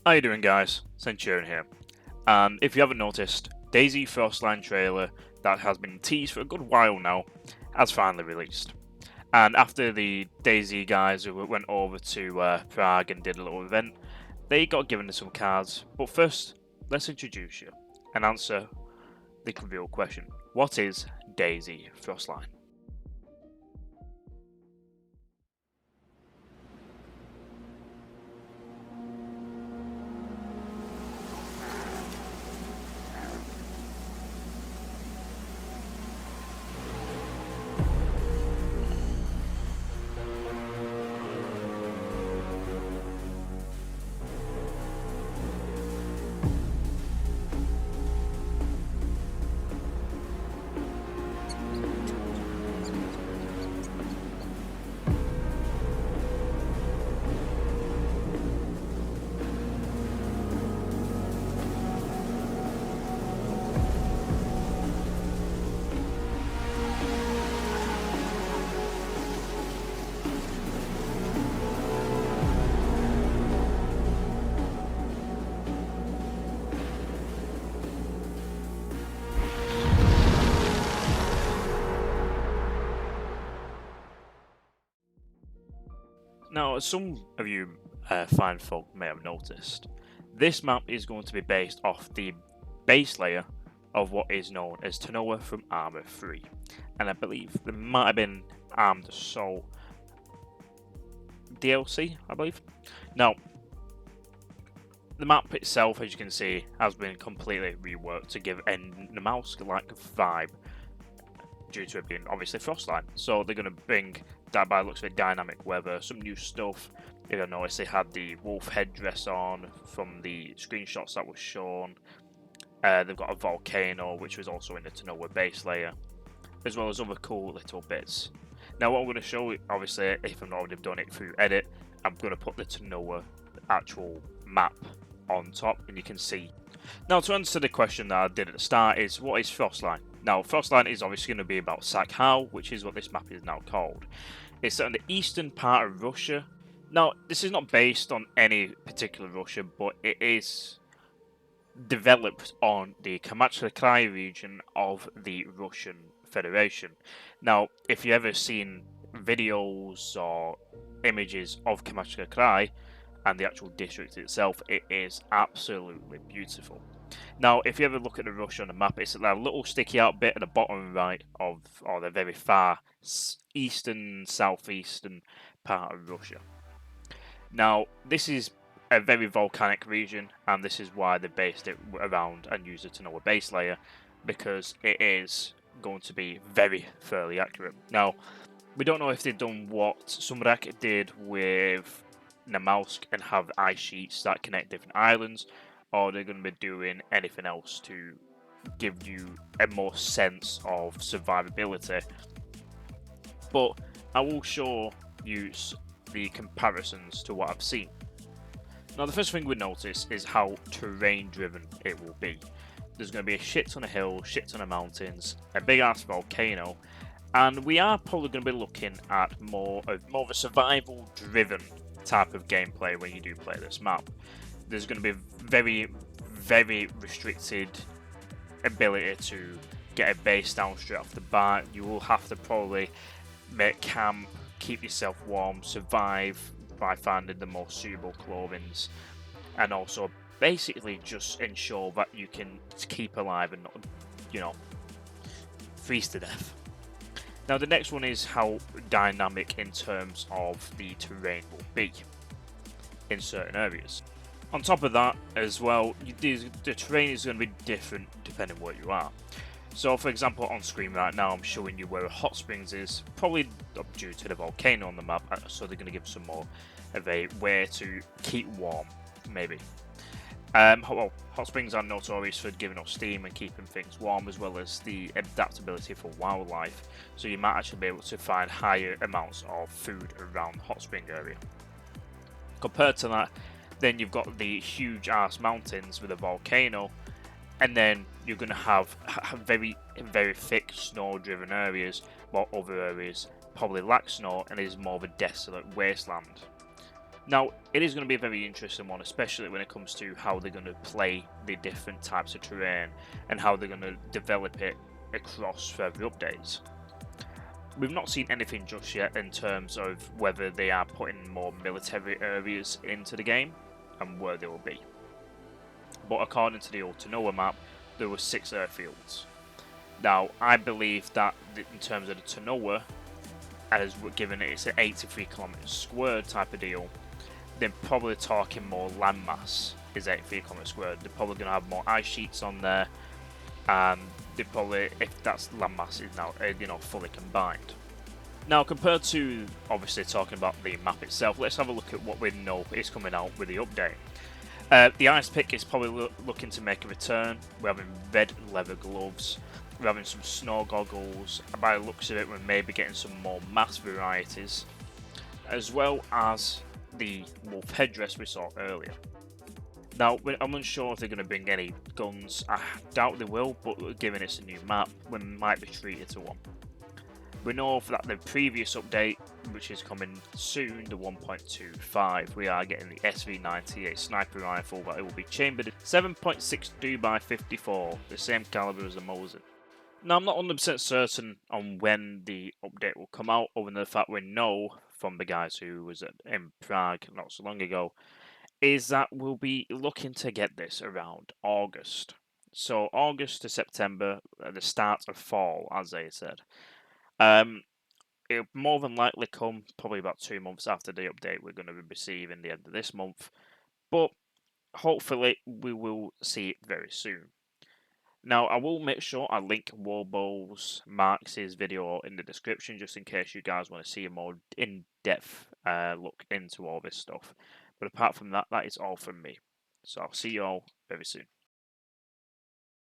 How you doing, guys? Centurion here. And if you haven't noticed, DayZ Frostline trailer that has been teased for a good while now has finally released. And after the DayZ guys who went over to Prague and did a little event, they got given some cards. But first, let's introduce you and answer the real question: what is DayZ Frostline? Now, as some of you fine folk may have noticed, this map is going to be based off the base layer of what is known as Tanoa from Armour 3. And I believe there might have been Armed Assault DLC, I believe. Now, the map itself, as you can see, has been completely reworked to give a Namalsk-like vibe due to it being obviously Frostline. So they're going to bring that, by the looks of it, dynamic weather, some new stuff. If I noticed, they had the wolf headdress on from the screenshots that were shown. They've got a volcano, which was also in the Tanoa base layer, as well as other cool little bits. Now, what I'm going to show, obviously, if I've not already done it through edit, I'm going to put the Tanoa actual map on top, and you can see. Now, to answer the question that I did at the start is, what is Frostline? Now, Frostline is obviously going to be about Sakhal, which is what this map is now called. It's set in the eastern part of Russia. Now, this is not based on any particular Russia, but it is developed on the Kamchatka region of the Russian Federation. Now, if you've ever seen videos or images of Kamchatka and the actual district itself, it is absolutely beautiful. Now, if you ever look at the Russia on the map, it's that little sticky out bit at the bottom right of, or the very far eastern, southeastern part of Russia. Now, this is a very volcanic region, and this is why they based it around and used it to know a base layer, because it is going to be very fairly accurate. Now, we don't know if they've done what Sumrak did with Namalsk and have ice sheets that connect different islands, or they're going to be doing anything else to give you a more sense of survivability. But I will show you the comparisons to what I've seen. Now, the first thing we notice is how terrain driven it will be. There's going to be a shit ton of hills, shit ton of mountains, a big ass volcano, and we are probably going to be looking at more of a survival driven type of gameplay when you do play this map. There's going to be very restricted ability to get a base down straight off the bat. You will have to probably make camp, keep yourself warm, survive by finding the most suitable clothings, and also basically just ensure that you can keep alive and not, freeze to death. Now, the next one is how dynamic in terms of the terrain will be in certain areas. On top of that, as well, the terrain is going to be different depending where you are. So, for example, on screen right now, I'm showing you where Hot Springs is, probably due to the volcano on the map, so they're going to give some more of a way to keep warm, maybe. Well, Hot Springs are notorious for giving off steam and keeping things warm, as well as the adaptability for wildlife, so you might actually be able to find higher amounts of food around the Hot Spring area. Compared to that, then you've got the huge ass mountains with a volcano, and then you're going to have very thick snow driven areas, while other areas probably lack snow and is more of a desolate wasteland. Now, it is going to be a very interesting one, especially when it comes to how they're going to play the different types of terrain and how they're going to develop it across further updates. We've not seen anything just yet in terms of whether they are putting more military areas into the game and where they will be. But according to the old Tanoa map, there were 6 airfields. Now, I believe that in terms of the Tanoa, as given it's an 83 kilometers squared type of deal, they're probably talking more landmass is 83 kilometers squared. They're probably going to have more ice sheets on there, and they probably, if that's landmass, is now fully combined. Now, compared to obviously talking about the map itself, let's have a look at what we know is coming out with the update. The ice pick is probably looking to make a return. We're having red leather gloves. We're having some snow goggles. By the looks of it, we're maybe getting some more mass varieties, as well as the wolf headdress we saw earlier. Now, I'm unsure if they're going to bring any guns. I doubt they will, but given it's a new map, we might be treated to one. We know that the previous update, which is coming soon, the 1.25, we are getting the SV90, a sniper rifle that it will be chambered at 7.62 by 54, the same caliber as the mosin. Now, I'm not 100% certain on when the update will come out, other than the fact we know from the guys who was in Prague not so long ago, is that we'll be looking to get this around August. So August to September, at the start of fall, as they said. It'll more than likely come probably about 2 months after the update we're going to be receiving the end of this month, but hopefully we will see it very soon. Now, I will make sure I link Warbo's Marx's video in the description just in case you guys want to see a more in-depth look into all this stuff. But apart from that, that is all from me. So I'll see you all very soon.